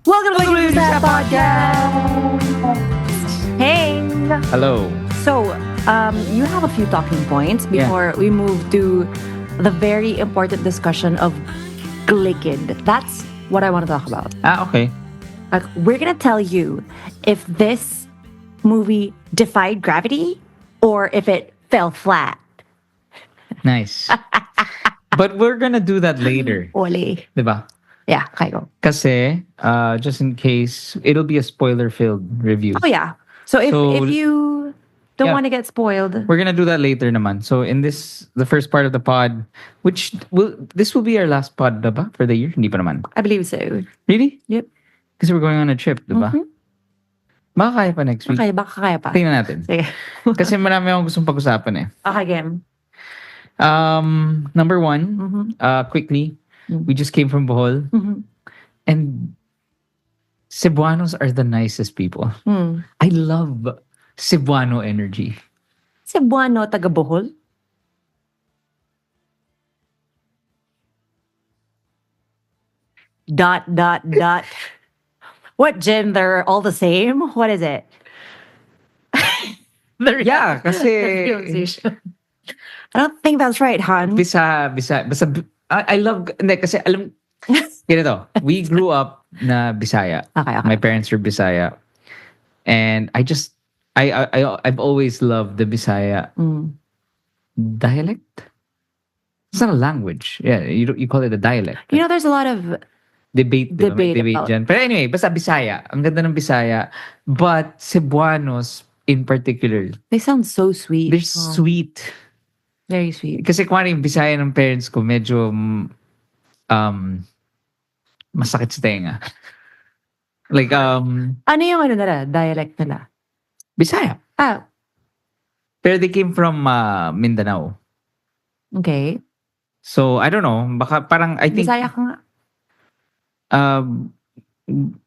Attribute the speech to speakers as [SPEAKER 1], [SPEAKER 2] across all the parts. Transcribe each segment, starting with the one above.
[SPEAKER 1] Welcome to the Saab podcast. Hey.
[SPEAKER 2] Hello.
[SPEAKER 1] So, you have a few talking points before we move to the very important discussion of Gladiator. That's what I want to talk about.
[SPEAKER 2] Okay.
[SPEAKER 1] Like, we're gonna tell you if this movie defied gravity or if it fell flat.
[SPEAKER 2] Nice. But we're gonna do that later.
[SPEAKER 1] Ole.
[SPEAKER 2] Diba?
[SPEAKER 1] Yeah, okay, go.
[SPEAKER 2] Kasi, just in case, it'll be a spoiler-filled review.
[SPEAKER 1] Oh yeah. So
[SPEAKER 2] So,
[SPEAKER 1] if you don't
[SPEAKER 2] yeah.
[SPEAKER 1] want to get spoiled,
[SPEAKER 2] We're gonna do that later naman. So in the first part of the pod, this will be our last pod, diba? For the year? Hindi pa naman.
[SPEAKER 1] I believe so.
[SPEAKER 2] Really?
[SPEAKER 1] Yep.
[SPEAKER 2] Kasi we're going on a trip, diba? Baka kaya pa next week.
[SPEAKER 1] Okay, baka kaya pa.
[SPEAKER 2] Tingnan natin.
[SPEAKER 1] Sige.
[SPEAKER 2] Kasi marami akong gustong pag-usapan eh.
[SPEAKER 1] Okay, game.
[SPEAKER 2] Number one, quickly, we just came from Bohol. And Cebuanos are the nicest people. I love Cebuano energy.
[SPEAKER 1] Cebuano, taga Bohol? Dot. What gender? All the same? What is it?
[SPEAKER 2] Yeah, kasi
[SPEAKER 1] Pronunciation. I don't think that's right, hon.
[SPEAKER 2] Basta, I love, hindi, kasi alam, ganito, we grew up na Bisaya.
[SPEAKER 1] Okay.
[SPEAKER 2] My parents are Bisaya. And I've always loved the Bisaya dialect. It's not a language. Yeah, you call it a dialect.
[SPEAKER 1] You know, there's a lot of
[SPEAKER 2] Debate
[SPEAKER 1] about-
[SPEAKER 2] dyan. Pero anyway, basta Bisaya. Ang ganda ng Bisaya. But Cebuanos in particular,
[SPEAKER 1] they sound so sweet.
[SPEAKER 2] they're sweet.
[SPEAKER 1] Very sweet.
[SPEAKER 2] Kasi kung ano yung Bisaya ng parents ko, medyo masakit sa tenga. Like,
[SPEAKER 1] Ano yung ano nila? Dialect nila?
[SPEAKER 2] Bisaya.
[SPEAKER 1] Ah,
[SPEAKER 2] Pero they came from Mindanao.
[SPEAKER 1] okay.
[SPEAKER 2] So, I don't know. Baka parang, I think,
[SPEAKER 1] Bisaya ka nga.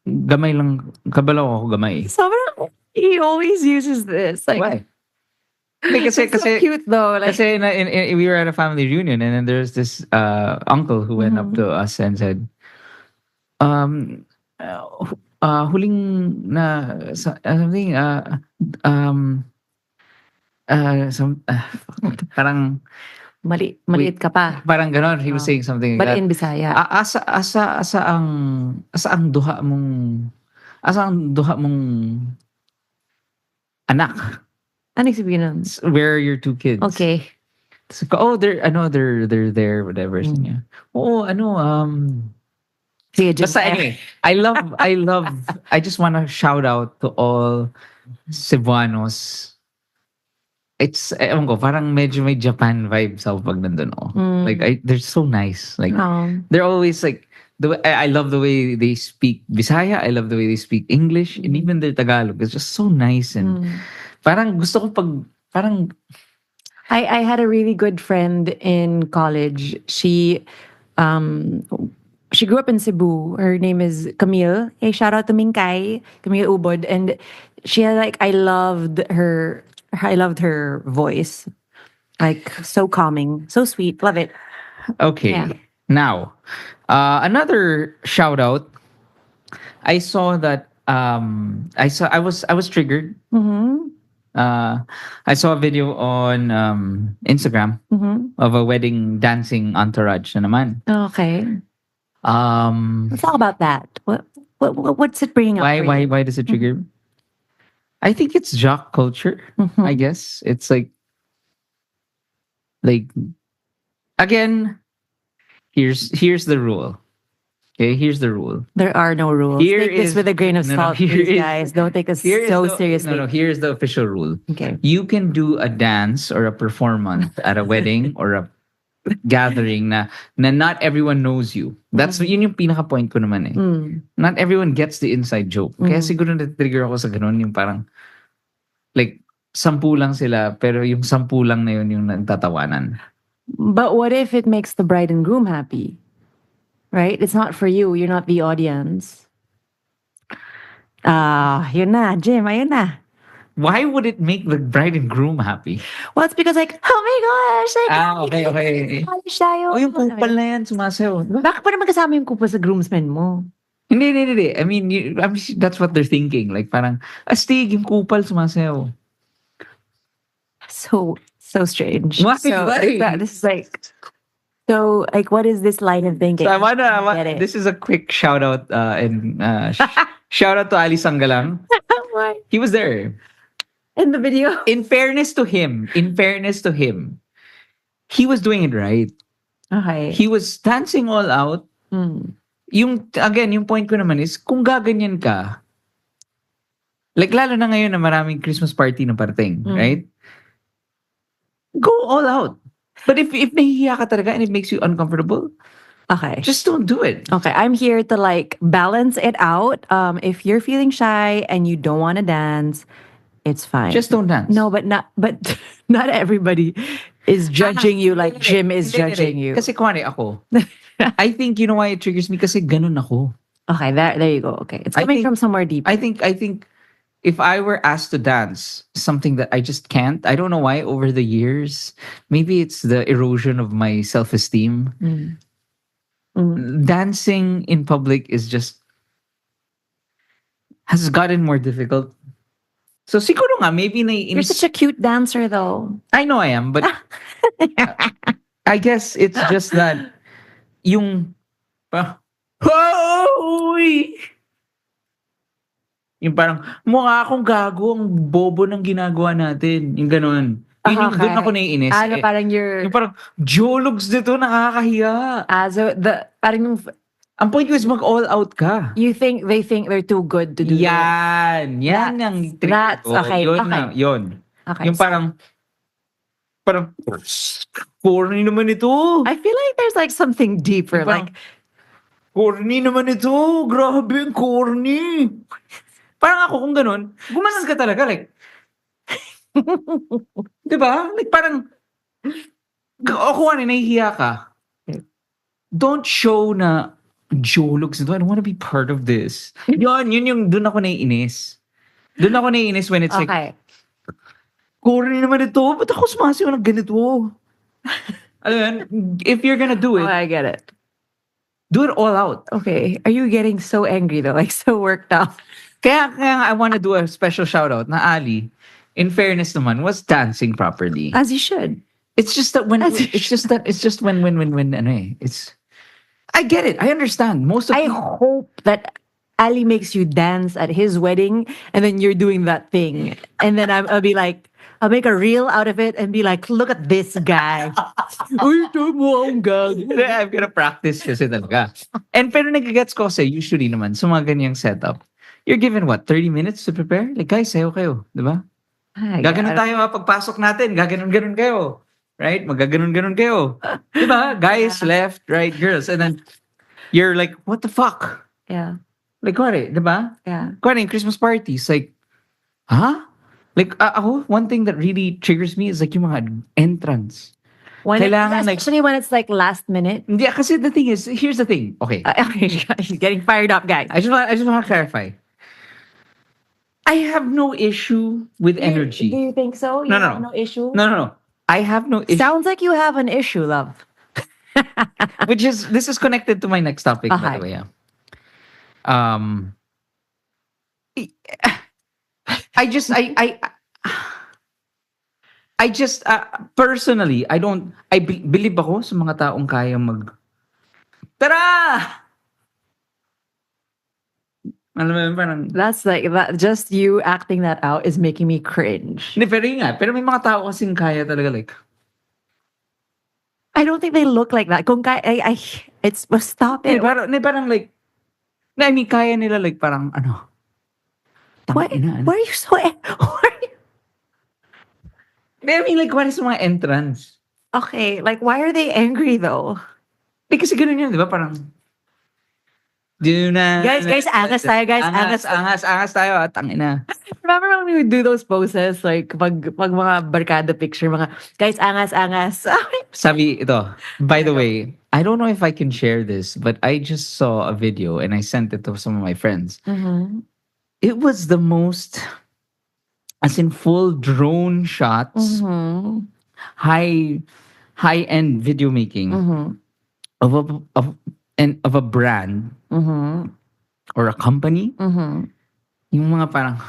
[SPEAKER 2] gamay lang. Kabalaw ako gamay.
[SPEAKER 1] Sobrang, he always uses this. Like,
[SPEAKER 2] Why? Hindi,
[SPEAKER 1] it's so cute though. Like,
[SPEAKER 2] Kasi we were at a family reunion and then there's this uncle who went up to us and said, huling na something parang
[SPEAKER 1] maliit ka pa.
[SPEAKER 2] parang ganon, he was saying something like
[SPEAKER 1] But
[SPEAKER 2] that.
[SPEAKER 1] in Bisaya.
[SPEAKER 2] Asa ang duha mong anak.
[SPEAKER 1] Ano yung sabihin nun?
[SPEAKER 2] Where are your two kids?
[SPEAKER 1] Okay.
[SPEAKER 2] So, they're there, whatever. Sabi niya. Oo,
[SPEAKER 1] Sige,
[SPEAKER 2] basta anyway, I just want to shout out to all Cebuanos. It's, ewan ko, parang medyo may Japan vibes ako pag nandun ako. Like, they're so nice. Like, they're always like, I love the way they speak Bisaya. I love the way they speak English. And even their Tagalog. It's just so nice. And parang gusto ko parang...
[SPEAKER 1] I had a really good friend in college. She grew up in Cebu. Her name is Camille. Hey, shout out to Mingkay, Camille Ubod. And she had I loved her voice. Like, so calming, so sweet. Love it.
[SPEAKER 2] Okay.
[SPEAKER 1] Yeah.
[SPEAKER 2] Now, another shout out. I saw that I was triggered. I saw a video on Instagram of a wedding dancing entourage na naman.
[SPEAKER 1] Okay. Let's talk about that. What's it bringing up?
[SPEAKER 2] Why does it trigger? I think it's jock culture. I guess it's like again. Here's the rule. Okay, here's the rule.
[SPEAKER 1] There are no rules. Take this with a grain of salt, please, guys. Don't take us so seriously.
[SPEAKER 2] No, here's the official rule.
[SPEAKER 1] Okay.
[SPEAKER 2] You can do a dance or a performance at a wedding or a gathering na not everyone knows you. That's yun yung pinaka-point ko naman eh. Not everyone gets the inside joke. Kaya siguro na-trigger ako sa ganun yung parang like 10 lang sila pero yung 10 lang na yun yung nagtatawanan.
[SPEAKER 1] But what if it makes the bride and groom happy? Right? It's not for you. You're not the audience. Yun na, Jim. Ayun na.
[SPEAKER 2] Why would it make the bride and groom happy?
[SPEAKER 1] Well, it's because oh my gosh.
[SPEAKER 2] Okay.
[SPEAKER 1] College tayo.
[SPEAKER 2] Yung kupal na yan, sumasayaw.
[SPEAKER 1] Bakit pa naman kasama yung couple sa groomsmen mo?
[SPEAKER 2] Hindi. I mean, that's what they're thinking. Like parang, astig, yung kupal sumasayaw.
[SPEAKER 1] So strange.
[SPEAKER 2] Why?
[SPEAKER 1] So
[SPEAKER 2] Why?
[SPEAKER 1] this is like so like what is this line of thinking?
[SPEAKER 2] So
[SPEAKER 1] Get it.
[SPEAKER 2] this is a quick shout out shout out to Ali Sanggalang.
[SPEAKER 1] Why?
[SPEAKER 2] He was there.
[SPEAKER 1] In the video.
[SPEAKER 2] In fairness to him, he was doing it right.
[SPEAKER 1] Okay.
[SPEAKER 2] He was dancing all out.
[SPEAKER 1] Mm.
[SPEAKER 2] Yung point ko naman is, kung gaganyan ka, like lalo na ngayon na maraming Christmas party na parating, right? Go all out. But if nahihiya ka talaga and it makes you uncomfortable,
[SPEAKER 1] Okay.
[SPEAKER 2] just don't do it.
[SPEAKER 1] Okay, I'm here to like balance it out. If you're feeling shy and you don't want to dance, it's fine.
[SPEAKER 2] Just don't dance.
[SPEAKER 1] No, but not everybody is judging you like Jim is judging you.
[SPEAKER 2] Kasi kuwari ako, I think you know why it triggers me kasi ganun ako.
[SPEAKER 1] Okay, there you go. Okay, it's coming from somewhere deep.
[SPEAKER 2] I think if I were asked to dance, something that I just can't. I don't know why over the years. Maybe it's the erosion of my self-esteem. Dancing in public has gotten more difficult. So siguro nga, maybe
[SPEAKER 1] You're such a cute dancer though.
[SPEAKER 2] I know I am, but I guess it's just that yung Hoy! Yung parang, mukha akong gago, ang bobo ng ginagawa natin. Yung ganun. Yung doon ako naiinis.
[SPEAKER 1] Parang
[SPEAKER 2] yung parang, jologs dito, nakakahiya.
[SPEAKER 1] So parang yung...
[SPEAKER 2] Ang point ko is mag-all out ka.
[SPEAKER 1] They think they're too good to do
[SPEAKER 2] Yan. Yan ang trick ko.
[SPEAKER 1] Okay.
[SPEAKER 2] Yun.
[SPEAKER 1] Okay.
[SPEAKER 2] Yung parang, corny naman ito.
[SPEAKER 1] I feel like there's like something deeper. Like,
[SPEAKER 2] corny naman ito. Grabe, ang corny. Parang ako kung ganun, gumanon ka talaga. Like, diba? Like parang, ako nahihiya ka. Don't show na, jologs ito. I don't want to be part of this. Yun yung doon ako naiinis. Doon ako naiinis when it's like, corny naman ito. Ba't ako sumasayaw ng ganito? Alam mo yun, if you're gonna do it,
[SPEAKER 1] I get it.
[SPEAKER 2] Do it all out.
[SPEAKER 1] Okay. Are you getting so angry though? Like so worked up?
[SPEAKER 2] Kaya I want to do a special shout out na Ali, in fairness naman, was dancing properly.
[SPEAKER 1] As you should.
[SPEAKER 2] It's just that when it's I get it. I understand.
[SPEAKER 1] I hope that Ali makes you dance at his wedding and then you're doing that thing. And then I'll be like, I'll make a reel out of it and be like, look at this guy.
[SPEAKER 2] I'm gonna practice kasi talaga. And pero nagigets ko kasi usually naman sa mga ganyang setup, you're given what, 30 minutes to prepare? Like, guys, sayo kayo, di ba? Gaganon tayo pagpasok natin, gaganon-ganon kayo. Right? Magaganon-ganon kayo. Di ba? Guys left, right, girls. And then, you're like, what the fuck?
[SPEAKER 1] Yeah.
[SPEAKER 2] Like, kuwari, di ba?
[SPEAKER 1] Yeah.
[SPEAKER 2] Kuwari, in Christmas parties, like, huh? Like, ako, one thing that really triggers me is like yung mga entrance.
[SPEAKER 1] Especially when it's like last minute.
[SPEAKER 2] Yeah, kasi the thing is, here's the thing. Okay.
[SPEAKER 1] He's getting fired up, guys.
[SPEAKER 2] I just want to clarify. I have no issue with energy.
[SPEAKER 1] Do you think so? You have no issue?
[SPEAKER 2] No. I have no issue.
[SPEAKER 1] Sounds like you have an issue, love.
[SPEAKER 2] This is connected to my next topic, by the way. Yeah. I just personally, believe ako sa mga taong kaya tara! Alam mo, parang,
[SPEAKER 1] that's like that. Just you acting that out is making me cringe.
[SPEAKER 2] Pero may mga tao kasing kaya talaga like.
[SPEAKER 1] I don't think they look like that. Kung kaya, it's stop it.
[SPEAKER 2] Parang like, I mean, kaya nila like parang ano.
[SPEAKER 1] Why are you so? I
[SPEAKER 2] mean, like, what is mga entrance?
[SPEAKER 1] Okay, like, why are they angry though?
[SPEAKER 2] Kasi ganun yun, di ba? Parang,
[SPEAKER 1] guys, angas tayo, guys.
[SPEAKER 2] Angas tayo, tangina.
[SPEAKER 1] Remember when we would do those poses, like, pag mga barkada picture, mga, guys, angas.
[SPEAKER 2] Sabi, ito, by the way, I don't know if I can share this, but I just saw a video and I sent it to some of my friends.
[SPEAKER 1] Mm-hmm.
[SPEAKER 2] It was the most, as in full drone shots, high-end video making of a brand or a company, yung mga parang,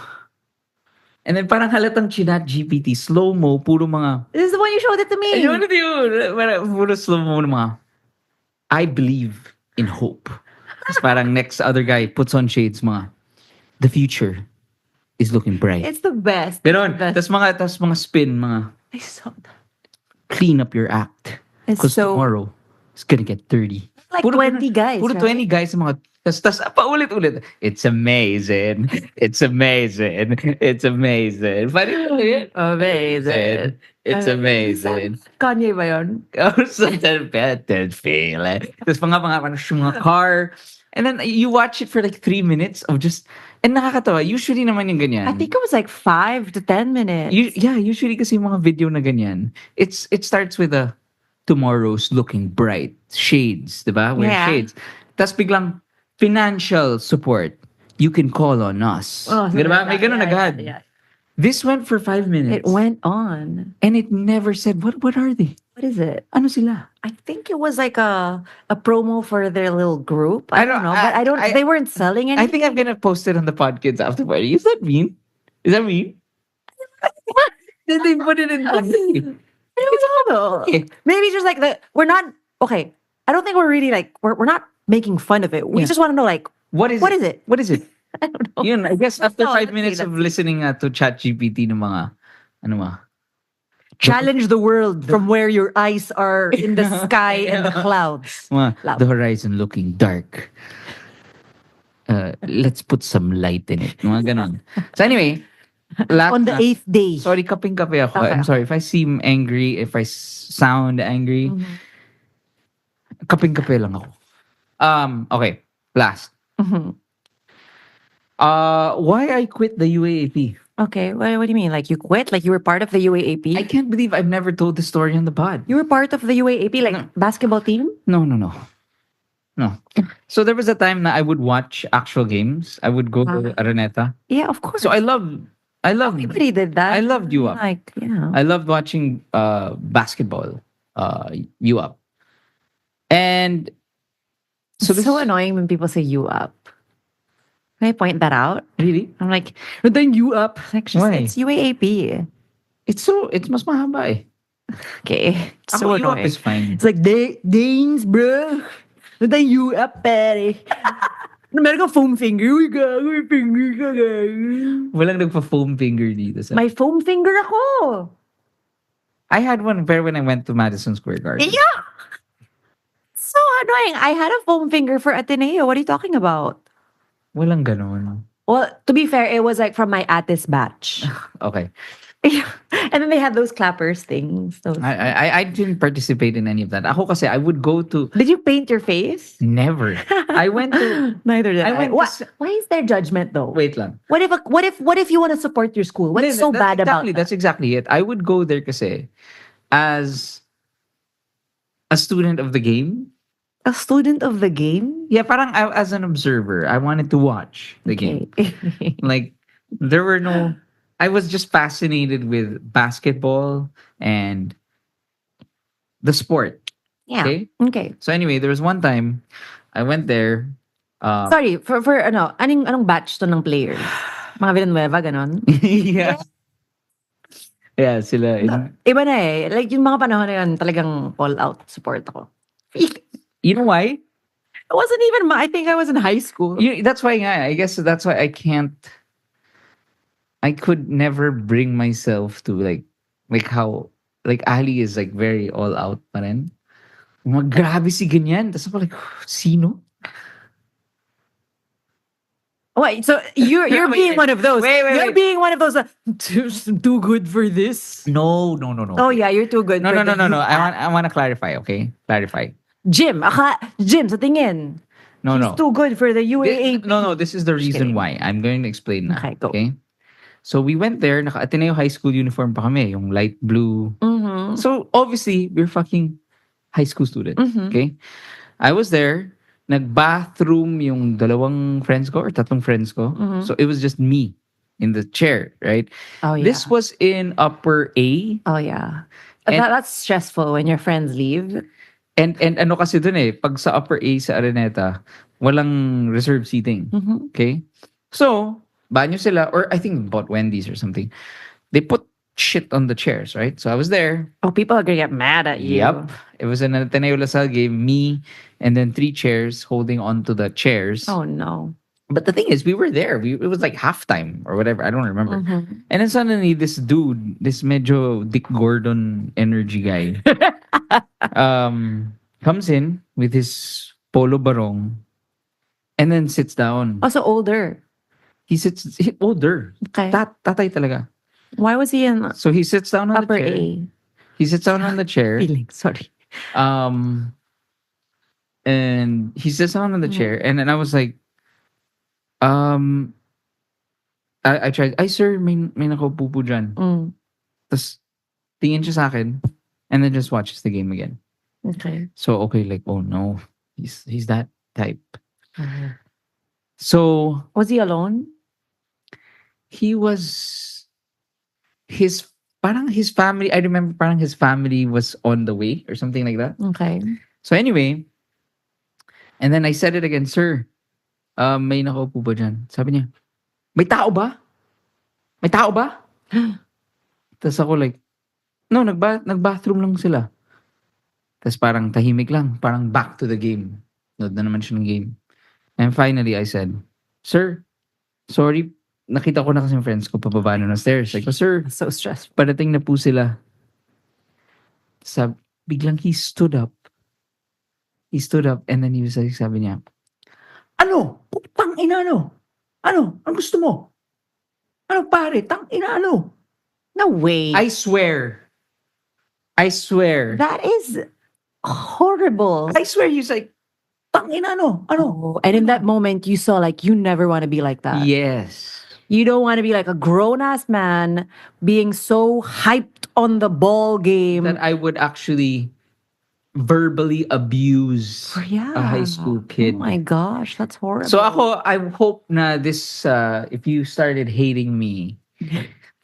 [SPEAKER 2] and then parang halatang chinat GPT, slow-mo, puro mga,
[SPEAKER 1] This is the one you showed it to me.
[SPEAKER 2] ayun, ano yun? Parang puro slow-mo ng mga, I believe in hope. Tapos parang next other guy puts on shades, mga, the future is looking bright.
[SPEAKER 1] It's the best.
[SPEAKER 2] Ganon.
[SPEAKER 1] It's the best.
[SPEAKER 2] Tapos mga spin, mga,
[SPEAKER 1] I saw that.
[SPEAKER 2] clean up your act.
[SPEAKER 1] It's
[SPEAKER 2] Because
[SPEAKER 1] so
[SPEAKER 2] tomorrow, it's gonna get dirty.
[SPEAKER 1] like 20 guys,
[SPEAKER 2] Puro
[SPEAKER 1] right?
[SPEAKER 2] 20 guys mga, tas paulit-ulit. It's amazing. It's amazing. It's amazing. Funny mo yun?
[SPEAKER 1] Amazing.
[SPEAKER 2] It's amazing.
[SPEAKER 1] Kanye ba yun?
[SPEAKER 2] Such a better feeling. Tapos mga car. And then you watch it for like 3 minutes of just, and nakakatawa. Usually naman yung ganyan.
[SPEAKER 1] I think it was like 5 to 10 minutes.
[SPEAKER 2] Usually kasi yung mga video na ganyan, it starts with a tomorrow's looking bright. Shades, diba? Wear
[SPEAKER 1] Yeah.
[SPEAKER 2] shades. Tapos biglang financial support. You can call on us.
[SPEAKER 1] Oh,
[SPEAKER 2] Diba? May ganun
[SPEAKER 1] yeah,
[SPEAKER 2] agad.
[SPEAKER 1] yeah.
[SPEAKER 2] This went for 5 minutes.
[SPEAKER 1] It went on.
[SPEAKER 2] And it never said, what are they?
[SPEAKER 1] What is it?
[SPEAKER 2] Ano sila?
[SPEAKER 1] I think it was like a promo for their little group. I don't know, but they weren't selling anything.
[SPEAKER 2] I think I'm gonna post it on the Podkids after party. Is that mean? Is that mean? Did they put it in the
[SPEAKER 1] I don't know. Maybe just like we're not okay. I don't think we're really like we're not making fun of it. We just want to know like
[SPEAKER 2] What is it?
[SPEAKER 1] What is it? I don't know.
[SPEAKER 2] Yun, I guess after
[SPEAKER 1] No,
[SPEAKER 2] 5
[SPEAKER 1] let's
[SPEAKER 2] minutes
[SPEAKER 1] see,
[SPEAKER 2] of
[SPEAKER 1] let's see.
[SPEAKER 2] listening to ChatGPT ng mga, ano ma?
[SPEAKER 1] Challenge the world from where your eyes are in the sky and the clouds.
[SPEAKER 2] The horizon looking dark. Let's put some light in it. Mga ganon. So anyway,
[SPEAKER 1] On the 8th day.
[SPEAKER 2] Sorry, kaping-kape ako.
[SPEAKER 1] Okay.
[SPEAKER 2] I'm sorry if I seem angry, if I sound angry. Kaping-kape lang ako. Okay, last. Why I quit the UAAP?
[SPEAKER 1] Okay, what do you mean? Like you quit? Like you were part of the UAAP?
[SPEAKER 2] I can't believe I've never told the story on the pod.
[SPEAKER 1] You were part of the UAAP, like basketball team?
[SPEAKER 2] No. So there was a time that I would watch actual games. I would go to Araneta.
[SPEAKER 1] Yeah, of course.
[SPEAKER 2] So I loved
[SPEAKER 1] Everybody did that.
[SPEAKER 2] I loved UAP.
[SPEAKER 1] Like, yeah.
[SPEAKER 2] I loved watching basketball, UAP. And so
[SPEAKER 1] It's so annoying when people say you up. Can I point that out?
[SPEAKER 2] Really?
[SPEAKER 1] I'm like, but then you up. Like,
[SPEAKER 2] Why?
[SPEAKER 1] it's UAAP.
[SPEAKER 2] It's mas mahaba eh.
[SPEAKER 1] Okay. It's so
[SPEAKER 2] Ako, UAP
[SPEAKER 1] annoying.
[SPEAKER 2] is fine.
[SPEAKER 1] It's like, Danes, bro. But then you up, pare. Meron kang foam finger. Uy, gago, may finger ka, gago.
[SPEAKER 2] Walang nagpa-foam finger dito sa.
[SPEAKER 1] May foam finger ako.
[SPEAKER 2] I had one when I went to Madison Square Garden.
[SPEAKER 1] Yeah. So annoying. I had a foam finger for Ateneo. What are you talking about?
[SPEAKER 2] Walang ganon.
[SPEAKER 1] Well, to be fair, it was like from my Atis batch.
[SPEAKER 2] Okay.
[SPEAKER 1] And then they had those clappers things. Those.
[SPEAKER 2] I didn't participate in any of that. Ako kasi I would go to
[SPEAKER 1] Did you paint your face?
[SPEAKER 2] never. I went to
[SPEAKER 1] Neither did I.
[SPEAKER 2] went to
[SPEAKER 1] Why is there judgment though?
[SPEAKER 2] wait lang.
[SPEAKER 1] What if you want to support your school? What's so bad about that?
[SPEAKER 2] That's exactly it. I would go there kasi as a student of the game.
[SPEAKER 1] A student of the game?
[SPEAKER 2] Yeah, parang as an observer, I wanted to watch the game. Like there were no I was just fascinated with basketball and the sport.
[SPEAKER 1] Yeah. Okay.
[SPEAKER 2] So anyway, there was one time I went there.
[SPEAKER 1] Sorry, for anong batch to ng players? Mga Villanueva, ganon?
[SPEAKER 2] Yeah. Yeah, sila.
[SPEAKER 1] Iba na eh. Like yung mga panahon na yun, talagang all out support ako.
[SPEAKER 2] You know why?
[SPEAKER 1] It wasn't even I think I was in high school.
[SPEAKER 2] That's why I guess that's why I could never bring myself to like how like Ali is like very all out pa rin. Mga grabe si ganyan. Tapos ako like, sino?
[SPEAKER 1] Wait, so you're being one of those.
[SPEAKER 2] Wait.
[SPEAKER 1] Being one of those too good for this.
[SPEAKER 2] No.
[SPEAKER 1] Oh yeah, you're too good.
[SPEAKER 2] No.
[SPEAKER 1] for this.
[SPEAKER 2] I want to clarify, okay? Clarify.
[SPEAKER 1] Jim, sa tingin.
[SPEAKER 2] No.
[SPEAKER 1] He's too good for the UAAP.
[SPEAKER 2] No, this is the reason
[SPEAKER 1] kidding.
[SPEAKER 2] why. I'm going to explain na.
[SPEAKER 1] Okay, go.
[SPEAKER 2] Okay? So we went there, naka-Ateneo High School uniform pa kami, yung light blue.
[SPEAKER 1] Mm-hmm.
[SPEAKER 2] So obviously, we're fucking high school students.
[SPEAKER 1] Mm-hmm.
[SPEAKER 2] Okay? I was there, nag-bathroom yung tatlong friends ko.
[SPEAKER 1] Mm-hmm.
[SPEAKER 2] So it was just me in the chair, right?
[SPEAKER 1] Oh yeah.
[SPEAKER 2] This was in upper A.
[SPEAKER 1] Oh yeah.
[SPEAKER 2] And-
[SPEAKER 1] That's stressful when your friends leave.
[SPEAKER 2] And ano kasi dun eh, pag sa upper A sa Araneta, Walang reserved seating. Okay? So, banyo sila, or I think bought Wendy's or something. They put shit on the chairs, right? So I was there.
[SPEAKER 1] Oh, people are gonna get mad at you.
[SPEAKER 2] Yep. It was an Ateneo Lasal game, me, and then 3 chairs holding onto the chairs.
[SPEAKER 1] Oh no.
[SPEAKER 2] But the thing is, we were there. It was like halftime or whatever. I don't remember.
[SPEAKER 1] Mhm.
[SPEAKER 2] And then suddenly, this dude, this medyo Dick Gordon energy guy, comes in with his polo barong and then sits down.
[SPEAKER 1] Also older.
[SPEAKER 2] Older.
[SPEAKER 1] Okay.
[SPEAKER 2] Tatay talaga.
[SPEAKER 1] Why was he in
[SPEAKER 2] So he sits down on
[SPEAKER 1] upper
[SPEAKER 2] the chair.
[SPEAKER 1] A?
[SPEAKER 2] He sits down on the chair.
[SPEAKER 1] Feeling, sorry.
[SPEAKER 2] Um, and he sits down on the chair. And then I was like, um, I tried, ay sir, may nakaupo po dyan. Tapos, tingin siya sa akin, and then just watches the game again.
[SPEAKER 1] Okay.
[SPEAKER 2] So, okay, like, oh no, he's that type. So,
[SPEAKER 1] Was he alone?
[SPEAKER 2] he was, parang his family, I remember parang his family was on the way or something like that.
[SPEAKER 1] Okay.
[SPEAKER 2] So anyway, and then I said it again, sir, may nakaupo ba dyan? Sabi niya, may tao ba? May tao ba? Tapos ako like, no, nag-bathroom lang sila. Tapos parang tahimik lang. Parang back to the game. Nood na naman siya ng game. And finally, I said, sir, sorry, nakita ko na kasi yung friends ko pababa na ng stairs. Like, sir,
[SPEAKER 1] So stressful.
[SPEAKER 2] parating na po sila. Biglang he stood up. He stood up and then he was like, sabi niya, ano? Putang ina, ano? Ano? Ang gusto mo? Ano pare? Tang ina, ano?
[SPEAKER 1] No way.
[SPEAKER 2] I swear.
[SPEAKER 1] That is horrible.
[SPEAKER 2] I swear he's like, tang ina, ano? Ano?
[SPEAKER 1] Oh, and in that moment, you saw like you never want to be like that.
[SPEAKER 2] Yes.
[SPEAKER 1] You don't want to be like a grown ass man being so hyped on the ball game.
[SPEAKER 2] That I would actually verbally abuse
[SPEAKER 1] Yeah.
[SPEAKER 2] a high school kid.
[SPEAKER 1] Oh my gosh, that's horrible.
[SPEAKER 2] So ako, I hope na this, if you started hating me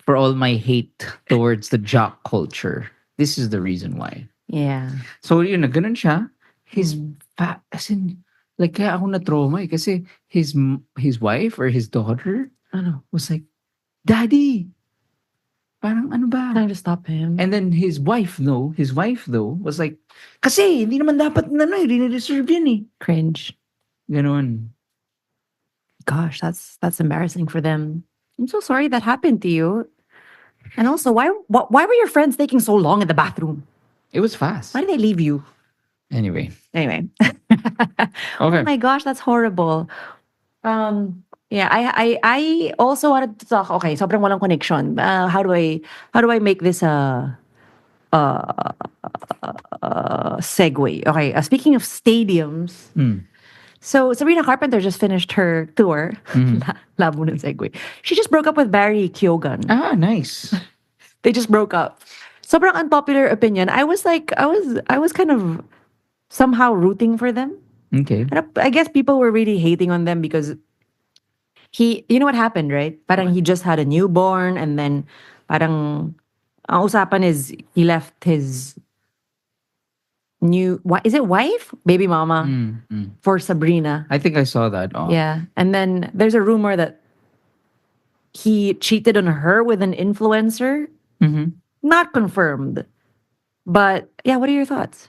[SPEAKER 2] for all my hate towards the jock culture, this is the reason why.
[SPEAKER 1] Yeah.
[SPEAKER 2] So yun, na ganun siya. As in, like, kaya ako na-trauma eh. Kasi his wife or his daughter was like, Daddy, parang ano ba?
[SPEAKER 1] Trying to stop him.
[SPEAKER 2] And then his wife though, was like, kasi hindi naman dapat dinireserve yan eh.
[SPEAKER 1] Cringe.
[SPEAKER 2] Ganon.
[SPEAKER 1] Gosh, that's embarrassing for them. I'm so sorry that happened to you. And also, why were your friends taking so long in the bathroom?
[SPEAKER 2] It was fast.
[SPEAKER 1] Why did they leave you?
[SPEAKER 2] Anyway.
[SPEAKER 1] Okay.
[SPEAKER 2] Oh
[SPEAKER 1] my gosh, that's horrible. Yeah, I also wanted to talk. Okay, sobrang walang connection. How do I make this a segue? Okay, speaking of stadiums. So Sabrina Carpenter just finished her tour. Labo ng segue. She just broke up with Barry Keoghan.
[SPEAKER 2] Ah, nice.
[SPEAKER 1] They just broke up. Sobrang unpopular opinion. I was kind of somehow rooting for them.
[SPEAKER 2] Okay.
[SPEAKER 1] And I guess people were really hating on them because you know what happened, right? Parang he just had a newborn and then parang ang usapan is he left his is it wife? Baby mama for Sabrina.
[SPEAKER 2] I think I saw that. Oh.
[SPEAKER 1] Yeah. And then there's a rumor that he cheated on her with an influencer. Not confirmed. But yeah, what are your thoughts?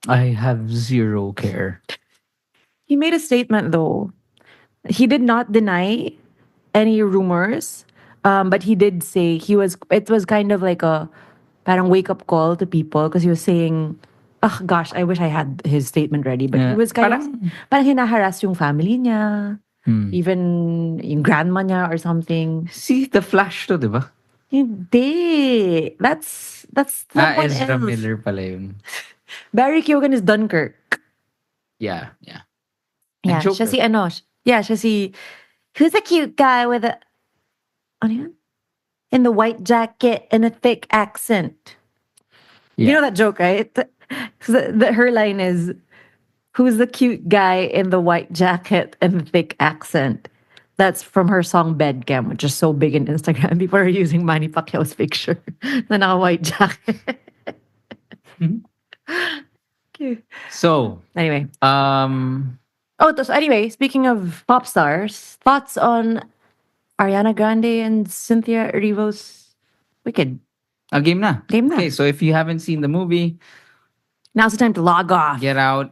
[SPEAKER 2] I have zero care.
[SPEAKER 1] He made a statement though. He did not deny any rumors, but he did say it was kind of like a parang wake up call to people because he was saying, oh gosh, I wish I had his statement ready, but he was kind of parang hinaharas yung family niya, even yung grandma niya or something.
[SPEAKER 2] See the Flash to, di ba?
[SPEAKER 1] Hindi. That's someone
[SPEAKER 2] Ezra
[SPEAKER 1] else.
[SPEAKER 2] Miller pala yun.
[SPEAKER 1] Barry Keoghan is Dunkirk.
[SPEAKER 2] Yeah.
[SPEAKER 1] Yeah, siya si ano. Yeah, siya si who's the cute guy with a ano yun? In the white jacket and a thick accent.
[SPEAKER 2] Yeah.
[SPEAKER 1] You know that joke, right? Her line is, who's the cute guy in the white jacket and the thick accent? That's from her song Bedcam, which is so big in Instagram. People are using Manny Pacquiao's picture na naka-white jacket.
[SPEAKER 2] So,
[SPEAKER 1] anyway. Oh, so anyway, speaking of pop stars, thoughts on Ariana Grande and Cynthia Erivo's Wicked?
[SPEAKER 2] Game na.
[SPEAKER 1] Game na.
[SPEAKER 2] Okay, so if you haven't seen the movie,
[SPEAKER 1] Now's the time to log
[SPEAKER 2] get
[SPEAKER 1] off.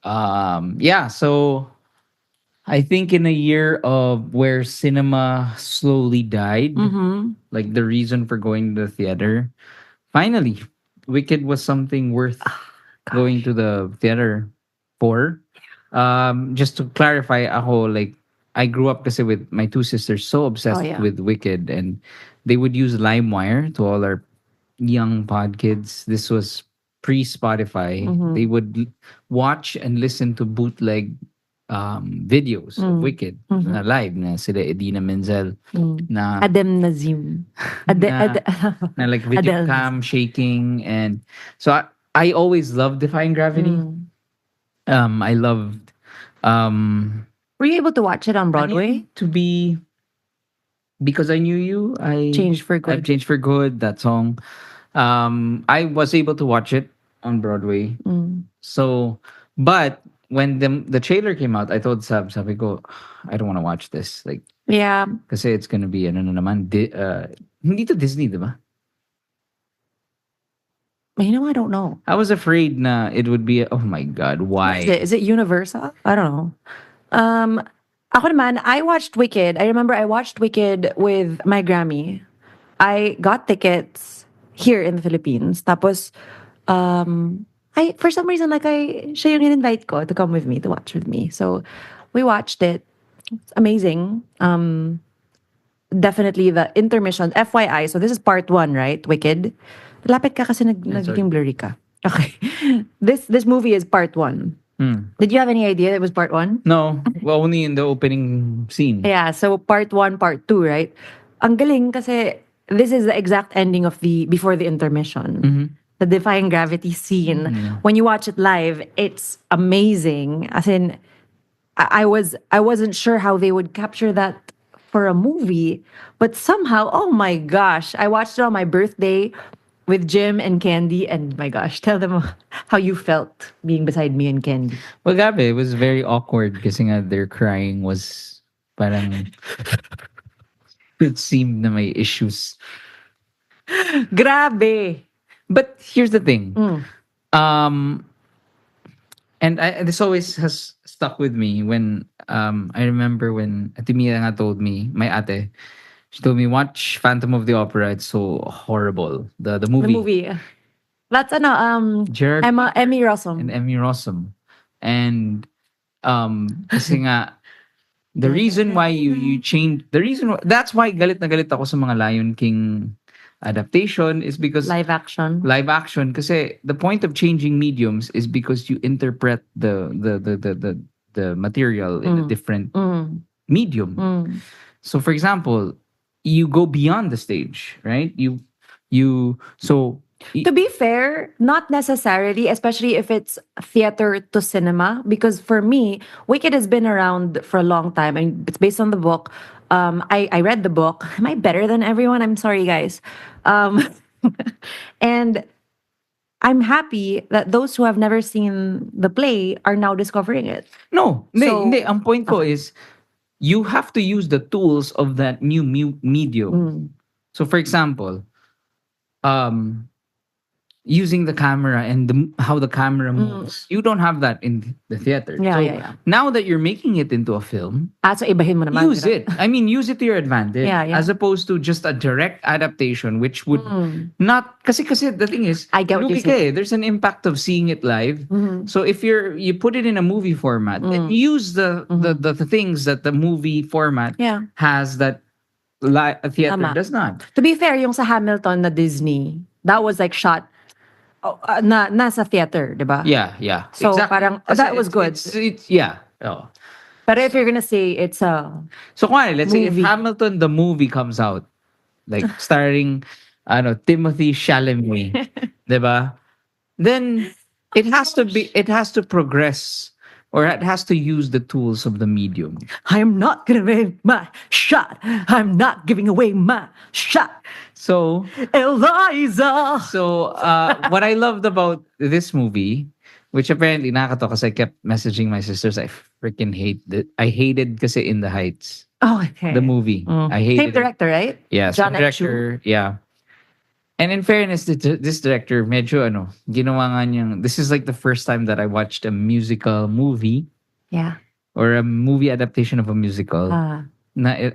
[SPEAKER 2] out. Yeah, so I think in a year of where cinema slowly died,
[SPEAKER 1] Mm-hmm.
[SPEAKER 2] like the reason for going to the theater, finally, Wicked was something worth going
[SPEAKER 1] Gosh.
[SPEAKER 2] to the theater for. Just to clarify, ako, like, I grew up kasi with my two sisters so
[SPEAKER 1] Oh
[SPEAKER 2] obsessed
[SPEAKER 1] yeah.
[SPEAKER 2] with Wicked, and they would use LimeWire to all our young pod kids. This was pre Spotify. They
[SPEAKER 1] Mm-hmm.
[SPEAKER 2] would watch and listen to bootleg videos of
[SPEAKER 1] Mm.
[SPEAKER 2] Wicked na
[SPEAKER 1] Mm-hmm.
[SPEAKER 2] live na sila Edina Menzel
[SPEAKER 1] Mm.
[SPEAKER 2] na
[SPEAKER 1] Adem Nazim.
[SPEAKER 2] na na like video
[SPEAKER 1] Adele Nazim.
[SPEAKER 2] cam shaking. And so I always loved Defying Gravity.
[SPEAKER 1] Mm.
[SPEAKER 2] I loved um
[SPEAKER 1] Were you able to watch it on
[SPEAKER 2] ano
[SPEAKER 1] Broadway?
[SPEAKER 2] yun? To be Because I Knew You,
[SPEAKER 1] Changed for
[SPEAKER 2] I've
[SPEAKER 1] Good.
[SPEAKER 2] changed for good, that song. I was able to watch it on Broadway.
[SPEAKER 1] Mm.
[SPEAKER 2] So, but when the trailer came out, I told sabi ko, I don't want to watch this. Like,
[SPEAKER 1] Yeah.
[SPEAKER 2] kasi it's gonna be, ano na naman, hindi to Disney, di ba?
[SPEAKER 1] You know, I don't know.
[SPEAKER 2] I was afraid na it would be, oh my God,
[SPEAKER 1] What is
[SPEAKER 2] why?
[SPEAKER 1] it? Is it Universal? I don't know. Um, ako naman, I watched Wicked. I remember I watched Wicked with my Grammy. I got tickets here in the Philippines. Tapos, I for some reason like siya yung in-invite ko to come with me to watch with me. So we watched it. It's amazing. Definitely the intermission. FYI, so this is part one, right? Wicked. Lapit ka kasi
[SPEAKER 2] Sorry.
[SPEAKER 1] nagiging blurry ka. Okay. This movie is part one. Did you have any idea it was part one?
[SPEAKER 2] No, well, only in the opening scene.
[SPEAKER 1] Yeah, so part one, part two, right? Ang galing kasi this is the exact ending of the before the intermission. The Defying Gravity scene. When you watch it live, it's amazing. As in, I wasn't sure how they would capture that for a movie, but somehow, oh my gosh, I watched it on my birthday with Jim and Candy, and my gosh, tell them how you felt being beside me and Candy.
[SPEAKER 2] Well, gabi, it was very awkward kasi nga their crying was parang it seemed na may issues.
[SPEAKER 1] Grabe.
[SPEAKER 2] But here's the thing. Um, and this always has stuck with me when I remember when Ate Mia nga told me, my ate, she told me, watch Phantom of the Opera. It's so horrible. The
[SPEAKER 1] The
[SPEAKER 2] movie.
[SPEAKER 1] movie. That's
[SPEAKER 2] Gerard
[SPEAKER 1] Emmy Rossum.
[SPEAKER 2] and Emmy Rossum. And kasi nga, the reason why you change, that's why galit na galit ako sa mga Lion King adaptation is because
[SPEAKER 1] Live action.
[SPEAKER 2] kasi the point of changing mediums is because you interpret the material in a different medium. So for example, you go beyond the stage, right?
[SPEAKER 1] To be fair, not necessarily, especially if it's theater to cinema, because for me, Wicked has been around for a long time and it's based on the book. I read the book. Am I better than everyone? I'm sorry, guys. Um, and I'm happy that those who have never seen the play are now discovering it.
[SPEAKER 2] No,
[SPEAKER 1] So-
[SPEAKER 2] hindi. Ang point ko is, you have to use the tools of that new medium. So for example, using the camera and how the camera moves. You don't have that in the theater.
[SPEAKER 1] Yeah,
[SPEAKER 2] so
[SPEAKER 1] yeah.
[SPEAKER 2] now that you're making it into a film,
[SPEAKER 1] So ibahin mo naman.
[SPEAKER 2] use it. I mean, use it to your advantage.
[SPEAKER 1] Yeah, yeah.
[SPEAKER 2] As opposed to just a direct adaptation, which would not. Kasi the thing is,
[SPEAKER 1] I get what you're
[SPEAKER 2] lugi ka eh, there's an impact of seeing it live. So if you put it in a movie format, then use the things that the movie format
[SPEAKER 1] Yeah.
[SPEAKER 2] has that a theater
[SPEAKER 1] Tama.
[SPEAKER 2] does not.
[SPEAKER 1] To be fair, yung sa Hamilton na Disney, that was like shot nasa theater, di ba?
[SPEAKER 2] Yeah, yeah.
[SPEAKER 1] So,
[SPEAKER 2] exactly.
[SPEAKER 1] parang,
[SPEAKER 2] Kasi
[SPEAKER 1] that was good.
[SPEAKER 2] It's yeah. Oh.
[SPEAKER 1] But if you're gonna say it's a
[SPEAKER 2] So kunwari, let's say if
[SPEAKER 1] Movie.
[SPEAKER 2] Hamilton the movie comes out, like starring Timothy Chalamet, 'di ba? Then it has to progress, or it has to use the tools of the medium.
[SPEAKER 1] I'm not gonna make my shot. I'm not giving away my shot.
[SPEAKER 2] So
[SPEAKER 1] Eliza.
[SPEAKER 2] what I loved about this movie Which apparently nakakatawa kasi I kept messaging my sisters. I hated kasi In the Heights.
[SPEAKER 1] Oh,
[SPEAKER 2] The
[SPEAKER 1] okay.
[SPEAKER 2] movie. I
[SPEAKER 1] Same
[SPEAKER 2] hated it.
[SPEAKER 1] director, right?
[SPEAKER 2] Yeah,
[SPEAKER 1] John
[SPEAKER 2] same
[SPEAKER 1] and Chu.
[SPEAKER 2] director. Yeah. And in fairness, this director, medyo ginawa nga niyang, this is like the first time that I watched a musical movie
[SPEAKER 1] Yeah.
[SPEAKER 2] or a movie adaptation of a musical.
[SPEAKER 1] Ah,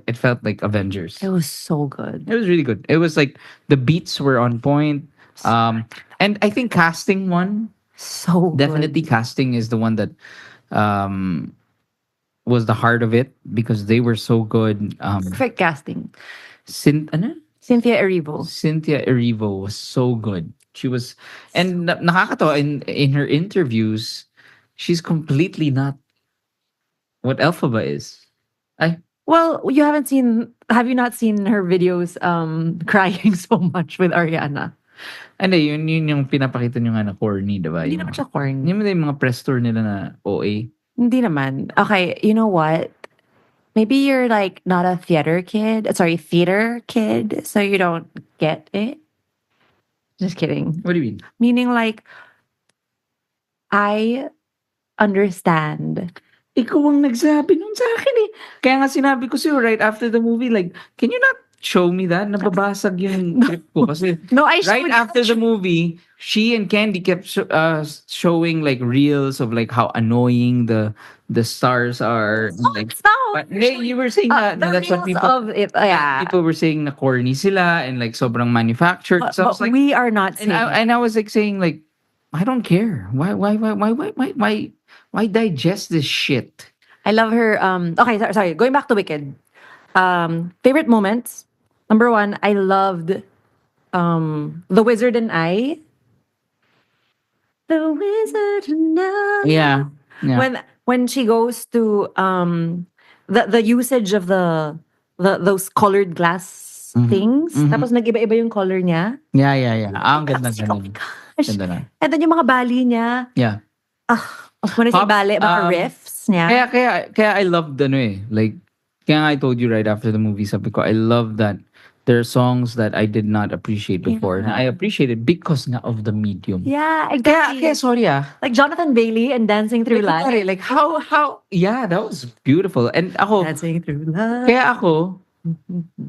[SPEAKER 2] It felt like Avengers.
[SPEAKER 1] it was so good.
[SPEAKER 2] It was really good. It was like the beats were on point. And I think casting one,
[SPEAKER 1] So
[SPEAKER 2] definitely
[SPEAKER 1] good.
[SPEAKER 2] casting is the one that um was the heart of it because they were so good.
[SPEAKER 1] Perfect casting.
[SPEAKER 2] Ano?
[SPEAKER 1] Cynthia Erivo.
[SPEAKER 2] Cynthia Erivo was so good. She was, and nakakatawa in her interviews, she's completely not what Elphaba is. I
[SPEAKER 1] Well, you haven't seen, have you not seen her videos crying so much with Ariana?
[SPEAKER 2] ano yun yung pinapakita niyo nga na corny, diba?
[SPEAKER 1] Hindi
[SPEAKER 2] Yung,
[SPEAKER 1] naman siya corny.
[SPEAKER 2] hindi mo na yung mga press tour nila na OA.
[SPEAKER 1] Hindi naman. Okay, you know what? Maybe you're like not a theater kid, so you don't get it. Just kidding.
[SPEAKER 2] What do you mean?
[SPEAKER 1] Meaning like, I understand.
[SPEAKER 2] Ikaw ang nagsabi nun sa akin eh. Kaya nga sinabi ko sa'yo right after the movie, like, can you not show me that? Nababasag yung trip ko. Kasi
[SPEAKER 1] No, I
[SPEAKER 2] right
[SPEAKER 1] showed
[SPEAKER 2] after the movie, she and Candy kept showing like reels of like how annoying the stars are. Like,
[SPEAKER 1] no.
[SPEAKER 2] but hey, you were saying that
[SPEAKER 1] The
[SPEAKER 2] that's what
[SPEAKER 1] reels
[SPEAKER 2] people
[SPEAKER 1] of it, yeah.
[SPEAKER 2] people were saying na corny sila and like sobrang manufactured. So I was
[SPEAKER 1] But
[SPEAKER 2] like,
[SPEAKER 1] we are not saying.
[SPEAKER 2] and I was like saying like, I don't care. Why digest this shit?
[SPEAKER 1] I love her. Okay, sorry. Going back to Wicked. Favorite moments. Number one, I loved The Wizard and I. The Wizard and I.
[SPEAKER 2] Yeah.
[SPEAKER 1] When she goes to the usage of those colored glass things. Tapos nag-iba-iba yung color niya.
[SPEAKER 2] Yeah. Ang ganda
[SPEAKER 1] Like, oh my
[SPEAKER 2] ganun.
[SPEAKER 1] gosh.
[SPEAKER 2] Ganda na.
[SPEAKER 1] And then yung mga bali niya.
[SPEAKER 2] Yeah.
[SPEAKER 1] When I say
[SPEAKER 2] Pop,
[SPEAKER 1] bali, mga riffs niya.
[SPEAKER 2] Kaya I loved like, kaya nga I told you right after the movie, sabi ko, I love that there are songs that I did not appreciate before.
[SPEAKER 1] Yeah.
[SPEAKER 2] Na I appreciated because nga of the medium.
[SPEAKER 1] Yeah, exactly.
[SPEAKER 2] Kaya sorry
[SPEAKER 1] Like Jonathan Bailey and Dancing Through Life.
[SPEAKER 2] Like how, yeah, that was beautiful. And ako,
[SPEAKER 1] Dancing Through Life.
[SPEAKER 2] kaya ako,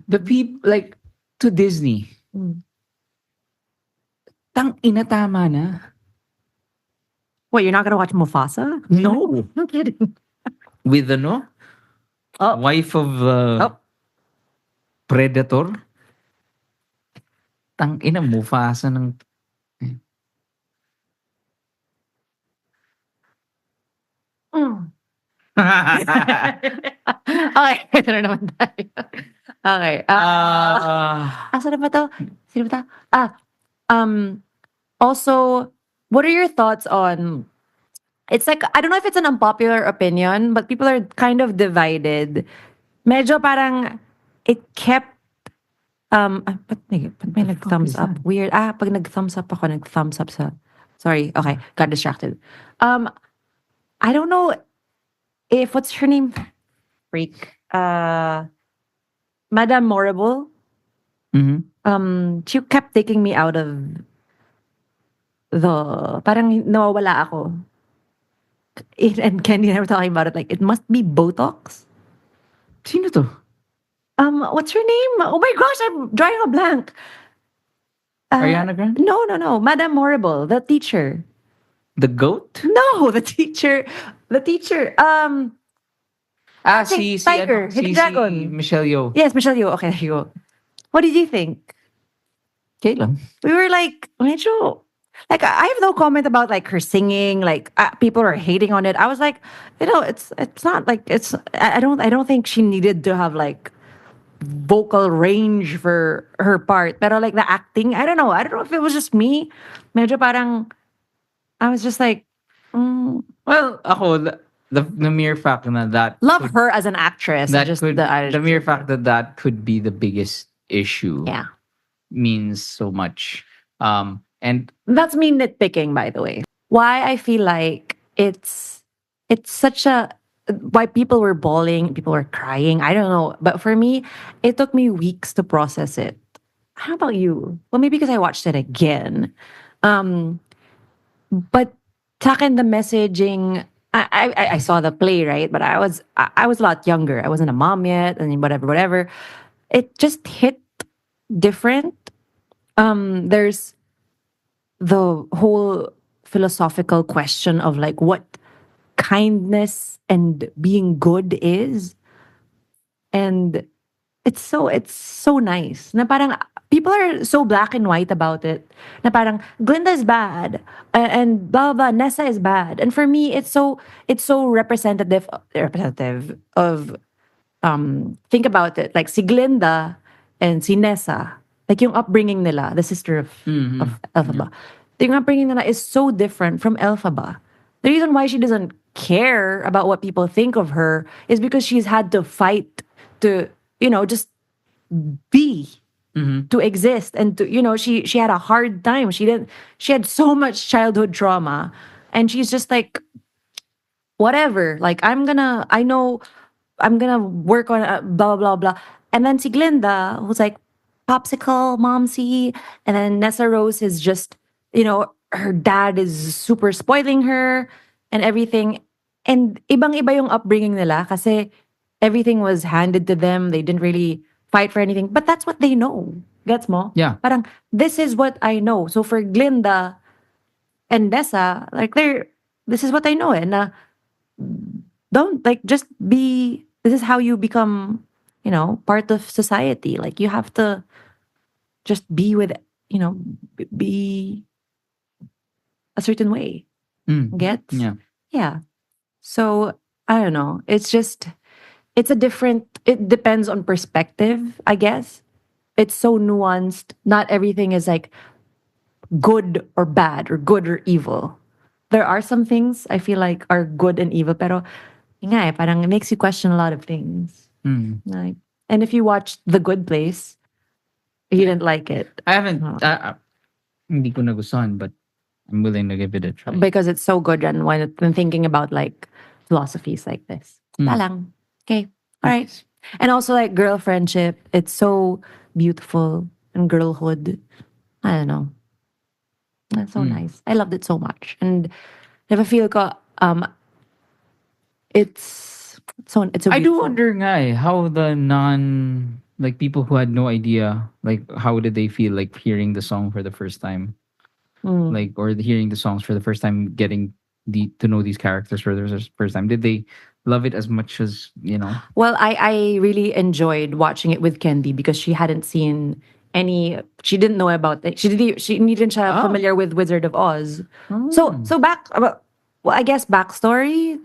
[SPEAKER 2] the people, like, to Disney, tang ina tama na.
[SPEAKER 1] What, you're not gonna watch Mufasa?
[SPEAKER 2] No.
[SPEAKER 1] I'm kidding.
[SPEAKER 2] With
[SPEAKER 1] Oh.
[SPEAKER 2] wife of Predator. Tang ina Mufasa ng
[SPEAKER 1] Okay, ito na naman tayo. Okay. Asa na ba to? Sino ba to? Also, what are your thoughts on, it's like, I don't know if it's an unpopular opinion, but people are kind of divided. Medyo parang, it kept, ba't may nag-thumbs up? Weird. Pag nag-thumbs up ako, nag-thumbs up sa, sorry, okay, got distracted. I don't know if, what's her name? Freak. Madame Morrible. She kept taking me out of parang nawawala ako. And Kenny and I were talking about it, like, it must be Botox.
[SPEAKER 2] Sino to?
[SPEAKER 1] What's her name? Oh my gosh, I'm drawing a blank.
[SPEAKER 2] Ariana Grande?
[SPEAKER 1] No. Madame Morrible, the teacher.
[SPEAKER 2] The goat?
[SPEAKER 1] No, the teacher.
[SPEAKER 2] Si
[SPEAKER 1] Tiger, Hidden Dragon.
[SPEAKER 2] Si Michelle Yeoh.
[SPEAKER 1] Yes, Michelle Yeoh. Okay, there you go. What did you think?
[SPEAKER 2] Okay lang.
[SPEAKER 1] We were like, medyo, like, I have no comment about like her singing. Like, people are hating on it. I was like, it's not like I don't think she needed to have like vocal range for her part. Pero like the acting, I don't know if it was just me. Medyo parang, I was just like,
[SPEAKER 2] Well, ako, the mere fact that
[SPEAKER 1] love her as an actress.
[SPEAKER 2] The mere fact that could be the biggest issue.
[SPEAKER 1] Yeah.
[SPEAKER 2] Means so much. And
[SPEAKER 1] that's me nitpicking, by the way. Why I feel like it's such a, why people were bawling, people were crying. I don't know. But for me, it took me weeks to process it. How about you? Well, maybe because I watched it again. But sa akin, the messaging, I saw the play, right? But I was a lot younger. I wasn't a mom yet, and whatever, whatever. It just hit different. There's the whole philosophical question of like what kindness and being good is, and it's so nice. Na parang people are so black and white about it. Na parang Glinda is bad and blah blah, Nessa is bad. And for me it's so representative of think about it. Like si Glinda and si Nessa, like yung upbringing nila, the sister of Elphaba. Yung upbringing nila is so different from Elphaba. The reason why she doesn't care about what people think of her is because she's had to fight to, just be, to exist, and to, she had a hard time. She had so much childhood trauma, and she's just like, whatever. Like I know I'm gonna work on blah blah blah. And then si Glinda was like popsicle momsy, and then Nessa Rose is just, her dad is super spoiling her and everything. And ibang iba yung upbringing nila kasi everything was handed to them. They didn't really fight for anything, but that's what they know. Gets mo?
[SPEAKER 2] Yeah.
[SPEAKER 1] Parang this is what I know. So for Glinda and Nessa, like this is what I know, and don't like just be, this is how you become, part of society. Like you have to just be with, be a certain way. Get? Yeah. So I don't know. It's just, it depends on perspective, I guess. It's so nuanced. Not everything is like good or bad or good or evil. There are some things I feel like are good and evil, pero yun nga parang it makes you question a lot of things. Like, and if you watched The Good Place, you didn't like it.
[SPEAKER 2] I haven't, hindi ko nagustuhan, but I'm willing to give it a try.
[SPEAKER 1] Because it's so good and when thinking about like philosophies like this. Talang. Okay. All right. And also like girl friendship, it's so beautiful, and girlhood. I don't know. That's so nice. I loved it so much. And if I feel ko, it's so
[SPEAKER 2] I do
[SPEAKER 1] beautiful.
[SPEAKER 2] wonder nga how the like people who had no idea, like how did they feel like hearing the song for the first time? Like, or hearing the songs for the first time, getting to know these characters for the first time. Did they love it as much as,
[SPEAKER 1] Well, I really enjoyed watching it with Candy because she hadn't seen she didn't know about it. She didn't siya familiar with Wizard of Oz. So back, well, I guess backstory.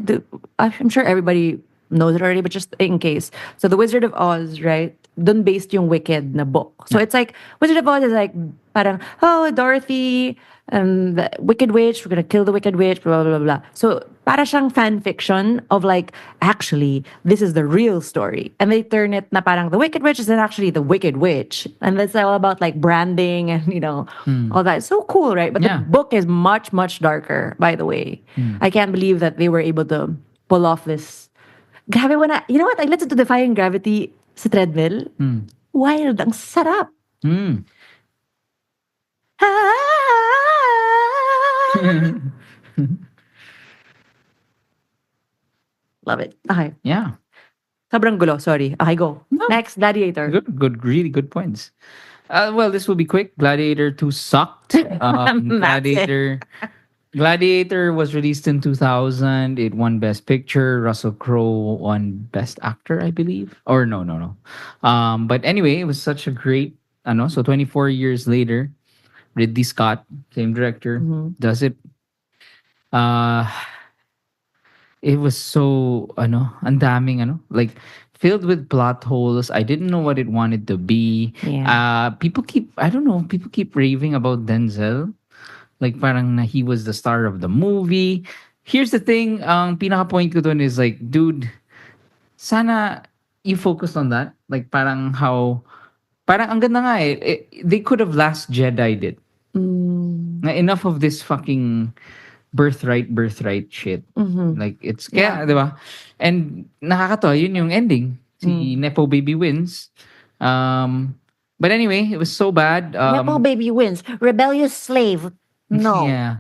[SPEAKER 1] I'm sure everybody knows it already, but just in case. So the Wizard of Oz, right? Dun based yung Wicked na book. So it's like Wizard of Oz is like parang, oh, Dorothy, the Wicked Witch, we're gonna kill the Wicked Witch, blah blah blah blah. So para siyang fan fiction of like, actually this is the real story, and they turn it na parang the Wicked Witch isn't actually the Wicked Witch, and that's all about like branding and all that. It's so cool, right? But the book is much much darker. By the way, I can't believe that they were able to pull off this. Grabe, you know what? I listened to Defying Gravity sa treadmill. Wild, ang sarap. Love it. Okay.
[SPEAKER 2] Yeah.
[SPEAKER 1] Sobrang gulo, sorry. Okay, go.
[SPEAKER 2] No.
[SPEAKER 1] Next, Gladiator.
[SPEAKER 2] Good, really good points. Well, this will be quick. Gladiator 2 sucked. Gladiator was released in 2000. It won Best Picture. Russell Crowe won Best Actor, I believe. Or no. But anyway, it was such a great, so 24 years later, Ridley Scott, same director, does it. It was so, ang daming, like, filled with plot holes. I didn't know what it wanted to be.
[SPEAKER 1] Yeah.
[SPEAKER 2] People keep raving about Denzel. Like, parang na he was the star of the movie. Here's the thing, pinaka-point ko dun is like, dude, sana you focused on that. Like, parang ang ganda nga they could have Last Jedi'd it. Na enough of this fucking birthright shit. Like, it's kaya, di ba? And nakakatawa, yun yung ending. Si Nepo Baby wins. But anyway, it was so bad.
[SPEAKER 1] Nepo Baby wins. Rebellious slave. No.
[SPEAKER 2] Yeah.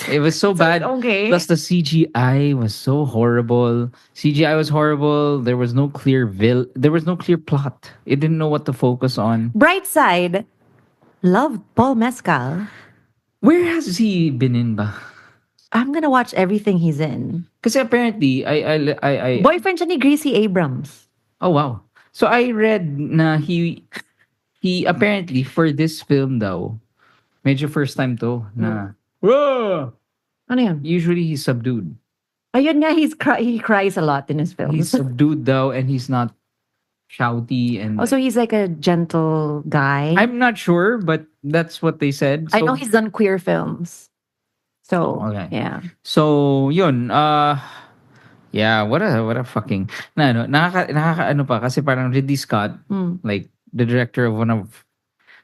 [SPEAKER 2] It was so
[SPEAKER 1] So it's
[SPEAKER 2] bad.
[SPEAKER 1] okay.
[SPEAKER 2] Plus the CGI was so horrible. CGI was horrible. There was no clear plot. It didn't know what to focus on.
[SPEAKER 1] Bright side, love Paul Mescal.
[SPEAKER 2] Where has he been in ba?
[SPEAKER 1] I'm gonna watch everything he's in.
[SPEAKER 2] Because apparently I
[SPEAKER 1] Boyfriend siya ni Gracie Abrams.
[SPEAKER 2] oh wow. So I read na he apparently for this film daw, medyo first time to na whoa,
[SPEAKER 1] Ano yun?
[SPEAKER 2] usually he's subdued.
[SPEAKER 1] Ayun nga, he cries a lot in his
[SPEAKER 2] He's
[SPEAKER 1] films.
[SPEAKER 2] subdued daw and he's not shouty and
[SPEAKER 1] Oh, so he's like a gentle guy.
[SPEAKER 2] I'm not sure, but that's what they said.
[SPEAKER 1] I know he's done queer films. So,
[SPEAKER 2] Oh, okay.
[SPEAKER 1] yeah.
[SPEAKER 2] So, yun, yeah, what a fucking nakaka ano pa kasi parang Ridley Scott, like the director of one of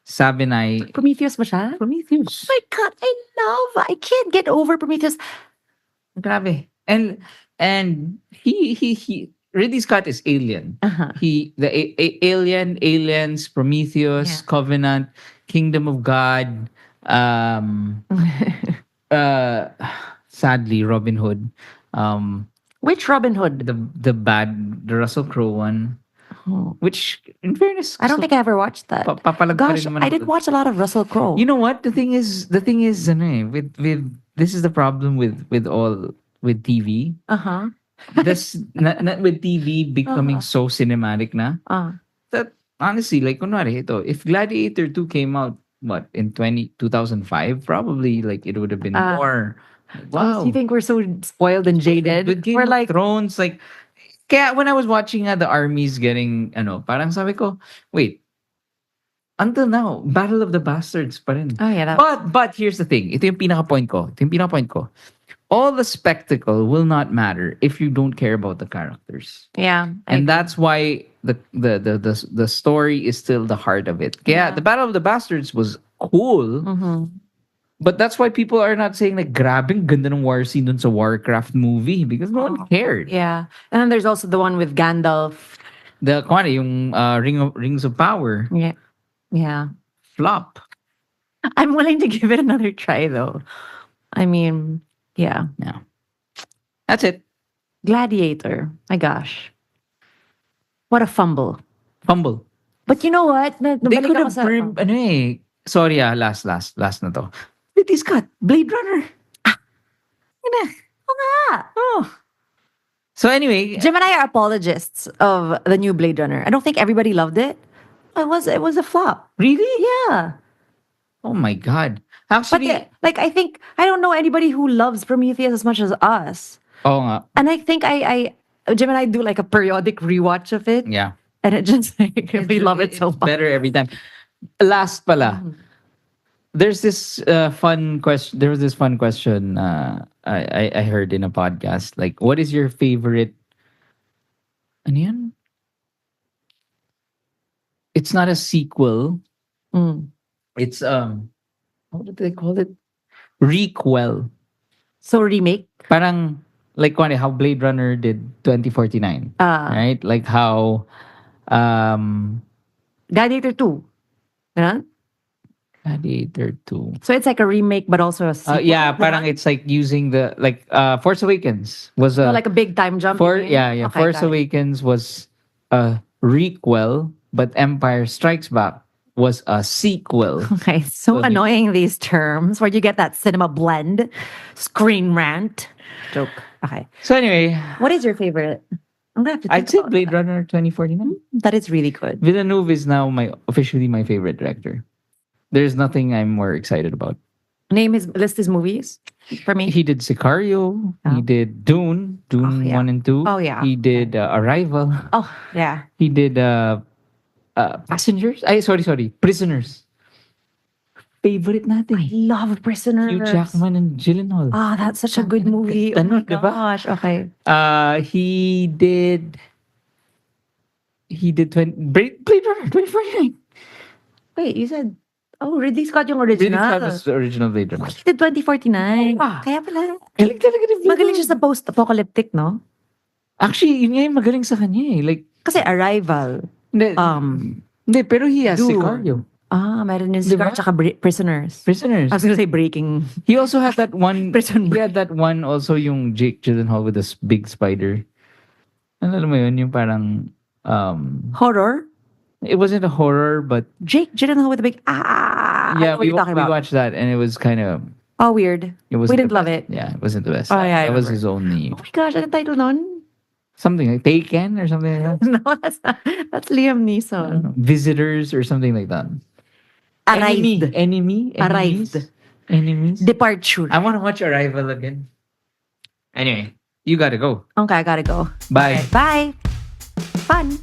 [SPEAKER 2] Saab and I
[SPEAKER 1] Prometheus ba siya?
[SPEAKER 2] Prometheus.
[SPEAKER 1] Oh my God, I can't get over Prometheus.
[SPEAKER 2] Grabe. And he Ridley Scott is Alien.
[SPEAKER 1] Uh-huh.
[SPEAKER 2] Alien, Aliens, Prometheus,
[SPEAKER 1] Yeah.
[SPEAKER 2] Covenant, Kingdom of God, sadly Robin Hood.
[SPEAKER 1] Which Robin Hood?
[SPEAKER 2] The Russell Crowe one.
[SPEAKER 1] Oh.
[SPEAKER 2] Which in fairness,
[SPEAKER 1] I don't think I ever watched that.
[SPEAKER 2] papalag pa rin
[SPEAKER 1] Gosh,
[SPEAKER 2] naman
[SPEAKER 1] I
[SPEAKER 2] ako
[SPEAKER 1] did
[SPEAKER 2] dun.
[SPEAKER 1] watch a lot of Russell Crowe.
[SPEAKER 2] You know what? The thing is ano with this is the problem with TV.
[SPEAKER 1] Uh-huh.
[SPEAKER 2] This not with TV becoming so cinematic na. That honestly, like kunwari ito, if Gladiator 2 came out what in 2005, probably like it would have been more. Wow.
[SPEAKER 1] Do you think we're so spoiled and jaded?
[SPEAKER 2] With Game
[SPEAKER 1] We're
[SPEAKER 2] of
[SPEAKER 1] like,
[SPEAKER 2] Thrones, like kaya when I was watching the armies getting parang sabi ko, wait, until now, Battle of the Bastards pa rin.
[SPEAKER 1] oh yeah,
[SPEAKER 2] But here's the thing. Ito yung pinaka-point ko. All the spectacle will not matter if you don't care about the characters.
[SPEAKER 1] yeah.
[SPEAKER 2] And that's why the story is still the heart of it. Kaya the Battle of the Bastards was cool. But that's why people are not saying like grabing ganda ng war scene dun sa Warcraft movie because no one cared.
[SPEAKER 1] Yeah. And then there's also the one with Gandalf.
[SPEAKER 2] The yung Rings of Power
[SPEAKER 1] Yeah. Yeah.
[SPEAKER 2] flop.
[SPEAKER 1] I'm willing to give it another try though. I mean, yeah.
[SPEAKER 2] Yeah. That's it.
[SPEAKER 1] Gladiator. My gosh. What a fumble.
[SPEAKER 2] Fumble.
[SPEAKER 1] But you know what?
[SPEAKER 2] They
[SPEAKER 1] Nabalik
[SPEAKER 2] could
[SPEAKER 1] ako
[SPEAKER 2] have
[SPEAKER 1] sa-
[SPEAKER 2] sorry last na to. Ridley Scott, Blade Runner. Oh. So anyway,
[SPEAKER 1] Jim and I are apologists of the new Blade Runner. I don't think everybody loved it. It was a flop.
[SPEAKER 2] really?
[SPEAKER 1] Yeah.
[SPEAKER 2] Oh my God.
[SPEAKER 1] But
[SPEAKER 2] Actually,
[SPEAKER 1] I think I don't know anybody who loves Prometheus as much as us.
[SPEAKER 2] oh nga.
[SPEAKER 1] And I think I Jim and I do like a periodic rewatch of it.
[SPEAKER 2] Yeah.
[SPEAKER 1] And it just like we love it so
[SPEAKER 2] It's
[SPEAKER 1] much.
[SPEAKER 2] better every time. Last pala. There's this fun question. There was this fun question I heard in a podcast. Like, what is your favorite? Ano yan? It's not a sequel. It's what did they call it? Requel.
[SPEAKER 1] So remake.
[SPEAKER 2] Parang like how Blade Runner did 2049. Right? Like how
[SPEAKER 1] Gladiator 2. Yeah?
[SPEAKER 2] Gladiator 2.
[SPEAKER 1] So it's like a remake but also a sequel.
[SPEAKER 2] Yeah, parang it's like using the like Force Awakens was
[SPEAKER 1] So like a big time jump. you mean? Okay,
[SPEAKER 2] Force
[SPEAKER 1] got it.
[SPEAKER 2] Awakens was a requel, but Empire Strikes Back was a sequel.
[SPEAKER 1] Okay, so annoying these terms where you get that cinema blend, screen rant. Joke. Okay.
[SPEAKER 2] So anyway,
[SPEAKER 1] What is your favorite? I'm gonna have to think
[SPEAKER 2] I'd say
[SPEAKER 1] about
[SPEAKER 2] Blade
[SPEAKER 1] that.
[SPEAKER 2] Runner 2049.
[SPEAKER 1] That is really good.
[SPEAKER 2] Villeneuve is now officially my favorite director. There's nothing I'm more excited about.
[SPEAKER 1] List his movies for me.
[SPEAKER 2] He did Sicario. He did Dune,
[SPEAKER 1] yeah.
[SPEAKER 2] 1 and 2.
[SPEAKER 1] Oh, yeah.
[SPEAKER 2] He did Arrival.
[SPEAKER 1] Oh yeah.
[SPEAKER 2] He did Passengers. Sorry, Prisoners. Favorite natin.
[SPEAKER 1] I love Prisoners.
[SPEAKER 2] Hugh Jackman and Gyllenhaal.
[SPEAKER 1] Ah, that's such a good movie. Oh my
[SPEAKER 2] Tanong, diba?
[SPEAKER 1] gosh. Okay.
[SPEAKER 2] He did Blade Runner 2049.
[SPEAKER 1] Wait, you said Ridley Scott yung original.
[SPEAKER 2] Ridley Scott was the original Blade Runner.
[SPEAKER 1] He did 2049.
[SPEAKER 2] Ah.
[SPEAKER 1] Kaya pala.
[SPEAKER 2] Galing talaga ni Villeneuve.
[SPEAKER 1] Magaling siya sa post-apocalyptic, no?
[SPEAKER 2] Actually, yun nga yung magaling sa kanya eh. Like,
[SPEAKER 1] Kasi Arrival.
[SPEAKER 2] hindi, hindi, pero he has
[SPEAKER 1] Dune.
[SPEAKER 2] Sicario.
[SPEAKER 1] Meron yung
[SPEAKER 2] Di
[SPEAKER 1] cigar
[SPEAKER 2] ba?
[SPEAKER 1] tsaka Prisoners.
[SPEAKER 2] Prisoners.
[SPEAKER 1] I was gonna say Breaking.
[SPEAKER 2] He also had that one.
[SPEAKER 1] Prison
[SPEAKER 2] He had that one also yung Jake Gyllenhaal with this big spider. Ano mo yun? Yung parang
[SPEAKER 1] Horror?
[SPEAKER 2] it wasn't a horror, but
[SPEAKER 1] Jake Gyllenhaal with the big I
[SPEAKER 2] yeah,
[SPEAKER 1] know what you're talking
[SPEAKER 2] we
[SPEAKER 1] about.
[SPEAKER 2] watched that and it was kind of
[SPEAKER 1] Oh, weird.
[SPEAKER 2] it was
[SPEAKER 1] We didn't love it.
[SPEAKER 2] Yeah, it wasn't the best.
[SPEAKER 1] Oh, yeah, I
[SPEAKER 2] That was
[SPEAKER 1] remember.
[SPEAKER 2] his only
[SPEAKER 1] Oh my gosh, anong title nun?
[SPEAKER 2] something like Taken or something like that.
[SPEAKER 1] No, that's not. That's Liam
[SPEAKER 2] I don't
[SPEAKER 1] Neeson.
[SPEAKER 2] know. Visitors or something like that.
[SPEAKER 1] Arrived.
[SPEAKER 2] Enemies.
[SPEAKER 1] Arrived.
[SPEAKER 2] Enemies.
[SPEAKER 1] Departure.
[SPEAKER 2] I want to watch Arrival again. Anyway, you gotta go.
[SPEAKER 1] Okay, I gotta go.
[SPEAKER 2] Bye.
[SPEAKER 1] Okay, bye. Fun.